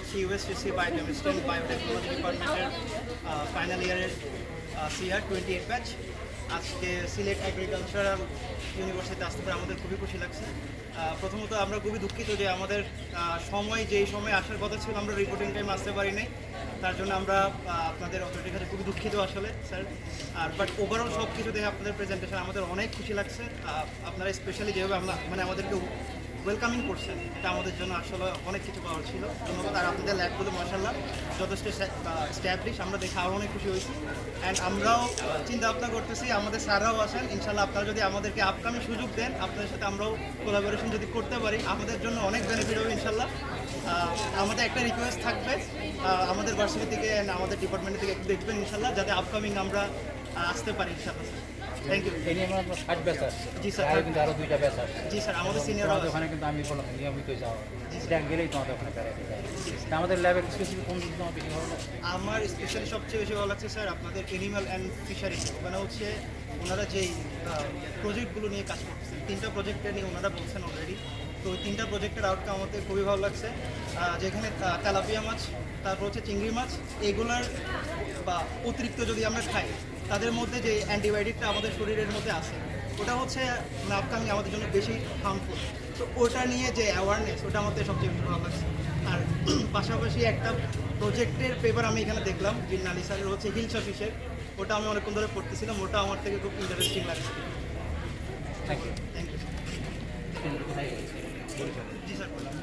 হচ্ছে ইউএসসিসি biochemistry and biotechnology ডিপার্টমেন্টের final ইয়ারের সিআর 28 ব্যাচ। আজকে সিলেট এগ্রিকালচারাল ইউনিভার্সিটিতে আসতে পারে আমাদের খুবই খুশি লাগছে। প্রথমত আমরা খুবই দুঃখিত যে আমাদের যেই সময় আসার কথা ছিল আমরা রিপোর্টিং টাইম আসতে পারি নাই, তার জন্য আমরা আপনাদের অথরিটির কাছে খুবই দুঃখিত আসলে স্যার। আর বাট ওভারঅল সব কিছু দেখে আপনাদের প্রেজেন্টেশন আমাদের অনেক খুশি লাগছে। আপনারা স্পেশালি যেভাবে আমাদেরকে ওয়েলকামিং করছেন, এটা আমাদের জন্য আসলে অনেক কিছু পাওয়ার ছিল। ধন্যবাদ। আর আপনাদের ল্যাবগুলো মাশাআল্লাহ যথেষ্ট স্ট্যাবলিশ, আমরা দেখে আরও অনেক খুশি হয়েছি। অ্যান্ড আমরাও চিন্তা ভাবনা করতেছি, আমাদের স্যাররাও আসেন ইনশাল্লাহ, আপনারা যদি আমাদেরকে আপকামিং সুযোগ দেন, আপনাদের সাথে আমরাও কোলাবোরেশন যদি করতে পারি আমাদের জন্য অনেক বেনিফিট হবে ইনশাল্লাহ। আমাদের একটা রিকোয়েস্ট থাকবে, আমাদের ভার্সিটি থেকে অ্যান্ড আমাদের ডিপার্টমেন্ট থেকে একটু দেখবেন ইনশাল্লাহ, যাতে আপকামিং আমরা আসতে পারি ইনশাল্লাহ। Thank you. এই নিয়ে আমরা 60 ব্যাচ আছে। জি স্যার। আর কিন্তু আরো 2টা ব্যাচ আছে। জি স্যার, আমাদের সিনিয়র ওখানে কিন্তু আমি বললাম নিয়মিত যাওয়া। এটা গেলেই তোমাদের ওখানে বেড়াতে যায়। আমাদের ল্যাবে স্পেসিফিক কোন দিক তোমার বেশি ভালো লাগে? আমার স্পেশালি সবচেয়ে বেশি ভালো লাগছে স্যার আপনাদের এনিম্যাল অ্যান্ড ফিশারিজ। ওখানে হচ্ছে ওনারা যেই প্রজেক্টগুলো নিয়ে কাজ করতেছেন, 3টা প্রজেক্টের নিয়ে ওনারা বলছেন অলরেডি। তো ওই 3টা প্রজেক্টের আউটকাম আমাদের খুবই ভালো লাগছে। যেখানে তেলাপিয়া মাছ, তারপর হচ্ছে চিংড়ি মাছ, এগুলার বা অতিরিক্ত যদি আমরা খাই, তাদের মধ্যে যে অ্যান্টিবায়োটিকটা আমাদের শরীরের মধ্যে আছে, ওটা হচ্ছে আপকামিং আমাদের জন্য বেশি হার্মফুল। তো ওটা নিয়ে যে অ্যাওয়ারনেস, ওটা আমাদের সবচেয়ে বেশি ভালো লাগছে। আর পাশাপাশি একটা প্রজেক্টের পেপার আমি এখানে দেখলাম, জিন্নালি স্যারের হচ্ছে হিলসা ফিশের, ওটা আমি অনেকক্ষণ ধরে পড়তেছিলাম, ওটা আমার থেকে খুব ইন্টারেস্টিং লাগছে। Thank you. Thank you. জি স্যার, বললাম।